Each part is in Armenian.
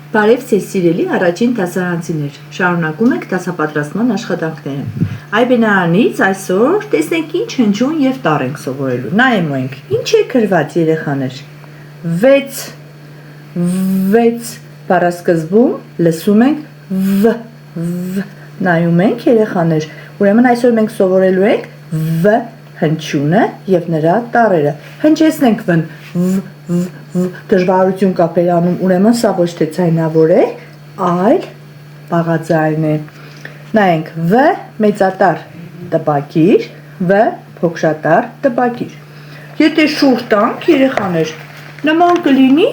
Բարև ձեզ սիրելի առաջին դասարանցիներ, շարունակում ենք դասապատրաստման աշխատանքները։ Այ բնարանից այսօր տեսնենք ինչ հնչյուն եւ տառ ենք սովորելու։ Նայենք, ինչ է գրված երեխաներ։ 6 բառասկզբում լսում ենք վ նայում ենք երեխաներ։ Ուրեմն այսօր մենք սովորելու ենք վ հնչյունը եւ նրա տառերը։ Հնչեցնենք վ դժվարություն կա բերանում, ուրեմն սա ոչ թե ձայնավոր է, այլ բաղաձայն է։ Նայենք վ մեծատառ տպագիր, վ փոքրատառ տպագիր։ Եթե շուռ տանք երեխաներ, նման կլինի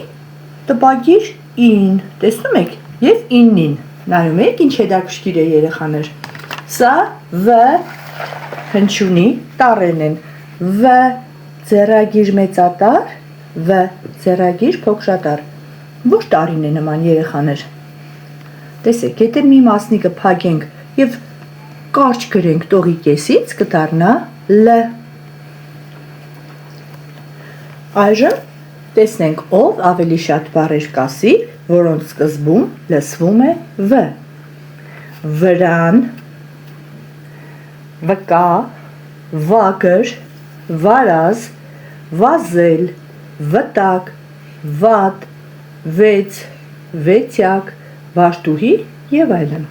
տպագիր ին, տեսնում եք, եւ իննին։ Նայում եք ինչ հետաքրքիր է երեխաներ։ Սա վ հնչյունի տառերն են։ վ ձեռագիր մեծատառ, վ ձեռագիր փոքրատառ։ Ոչ տառին է նման երեխաներ։ Տեսեք, եթե մի մասնիկը փակենք եւ կարճ գրենք տողի կեսից, կդառնա լ։ Այժմ տեսնենք ով ավելի շատ բառեր կասի, որոնց սկզբում լսվում է վ։ Վրան, վկա, վագր, վարազ, վազել, վտակ, վատ, վեց, վեցյակ, վարդուհի եւ այլն։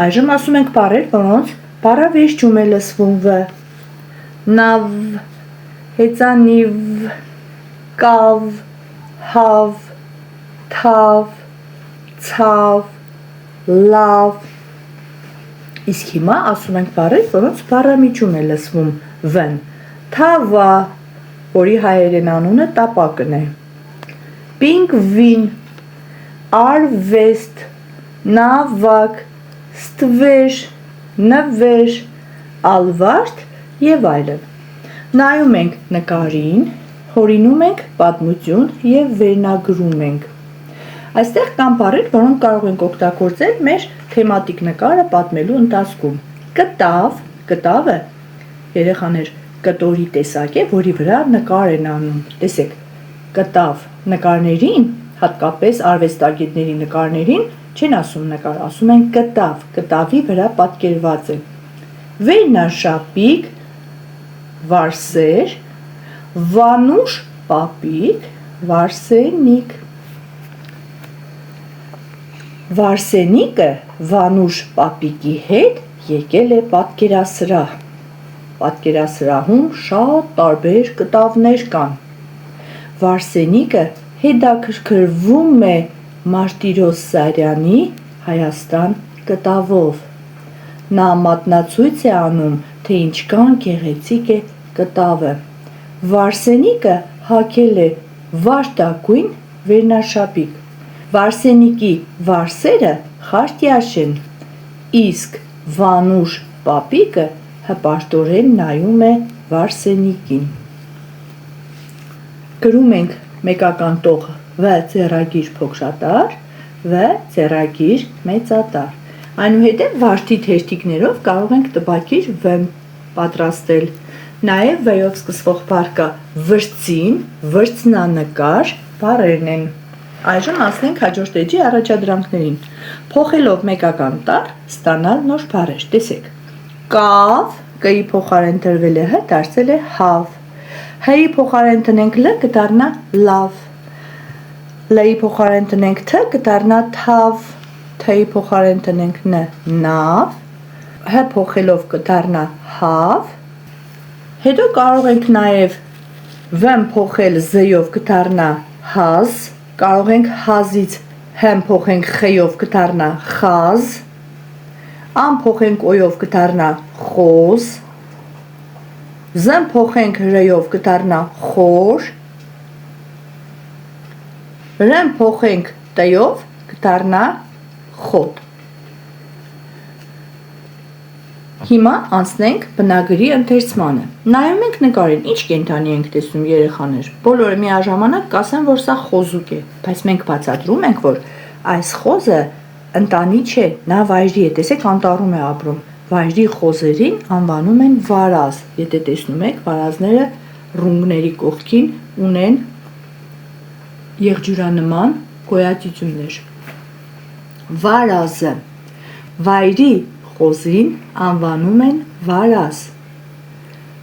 Այժմ ասում ենք բառեր, որոնց բառավերջում է լսվում վ։ Նավ, հեծանիվ, կավ, հավ, թավ, ցավ, լավ։ Իսկ հիմա ասում ենք բառեր, որոնց բառամիջում է լսվում վ-ն։ Թավա, որի հայերեն անունը տապակն է։ Պինգվին, արվեստ, նավակ, ստվեր, նվեր, ալվարդ եւ այլն։ Նայում ենք նկարին, հորինում ենք պատմություն եւ վերնագրում ենք։ Այստեղ կան բառեր, որոնք կարող ենք օգտագործել մեր թեմատիկ նկարը պատմելու ընթացքում։ Կտավ, կտավը երեխաներ կտորի տեսակ է, որի վրա նկար են անում։ Տեսեք, կտավ նկարներին, հատկապես արվեստագետների նկարներին, չեն ասում նկար, ասում են կտավ, կտավի վրա պատկերված է։ Վերնաշապիկ, վարսեր, վանուշ պապիկ, վարսենիկ։ Վարսենիկը վանուշ պապիկի հետ եկել է պատկերասրահ։ Պատկերասրահում շատ տարբեր կտավներ կան։ Վարսենիկը հետաքրքրվում է Մարտիրոս Սարյանի Հայաստան կտավով։ Նա մատնացույց է անում, թե ինչքան գեղեցիկ է կտավը։ Վարսենիկը հագել է վարդագույն վերնաշապիկ։ Վարսենիկի վարսերը խարտյաշ են, իսկ վանուշ պապիկը հպարտորեն նայում է Վարսենիկին։ Գրում ենք մեկական տող վ ձեռագիր փոքրատառ, վ ձեռագիր մեծատառ։ Այնուհետև վարդի թերթիկներով կարող ենք տպագիր վ պատրաստել։ Նաև վ-ով սկսվող բառ կա վրձին, վրձնանկար բառերն են։ Այժմ անցնենք հաջորդ էջի առաջադրանքներին։ Փոխելով մեկական տառ, ստանալ նոր բառեր։ Տեսեք։ Կավ, կ-ի փոխարեն դրվել է հ, դարձել է հավ։ Հ-ի փոխարեն տնենք լ, կդառնա լավ։ Լ-ի փոխարեն տնենք թ, կդառնա թավ։ Թ-ի փոխարեն տնենք ն, նավ։ Հ փոխելով կդառնա հավ։ Հետո կարող ենք նաև վ-ն փոխել զ-ով կդառնա հազ, կարող ենք հազից հ-ն փոխենք խ-ով կդառնա խազ, ան փոխենք օ-ով կդառնա խոզ, զ-ն փոխենք ր-ով կդառնա խոր, ր-ն փոխենք տ-ով կդառնա խոտ։ Հիմա անցնենք բնագրի ընթերցմանը։ Նայում ենք նկարին, ինչ կենդանի ենք տեսնում երեխաներ։ Բոլորը միաժամանակ կասեն, որ սա խոզուկ է, բայց մենք բացատրում ենք, որ այս խոզը ընտանի չէ, նա վայրի է, տեսեք անտառում է ապրում։ Վայրի խոզերին անվանում են վարազ։ Եթե տեսնում եք, վարազները ռունգների կողքին ունեն եղջյուրանման գոյատիություններ։ վարազը, վայրի խոզին անվանում են վարազ,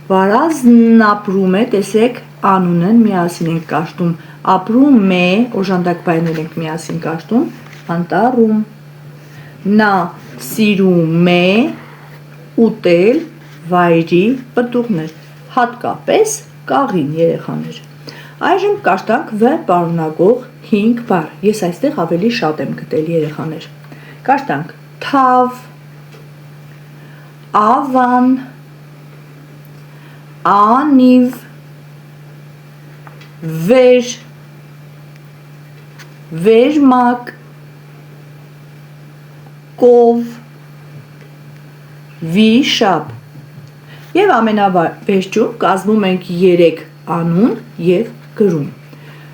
վարազն ապրում է, տեսեք, անուն են միասին ենք կաշտում, ապրում է, օժանդակ բայներ ենք միասին կաշտում, անտառում, նա սիրում է ուտել վայրի պտուղներ, հատկապես կաղին երեխաներ։ Այժմ կաշտանք V պարունակող 5 բառ, ես այստեղ ավելի շատ եմ գտել երեխաներ, կաշտանք թավ, ավան, անիվ, վեր, վերմակ, կով, վիշապ և ամենավերջում կազմում ենք 3 անուն և գրում։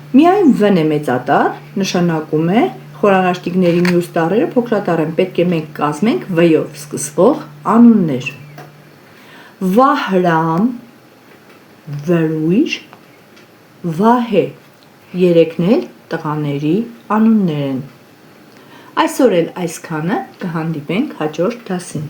Միայն V-ն է մեծատառ, նշանակում է խորանաշտիկների մյուս տառերը փոքրատառ են, պետք է մենք կազմենք V-ով սկսվող անուններ։ Վահրամ, Վրույր, Վահե, երեքն էլ տղաների անուններ են։ Այսօր էլ այսքանը, կհանդիպենք հաջորդ դասին։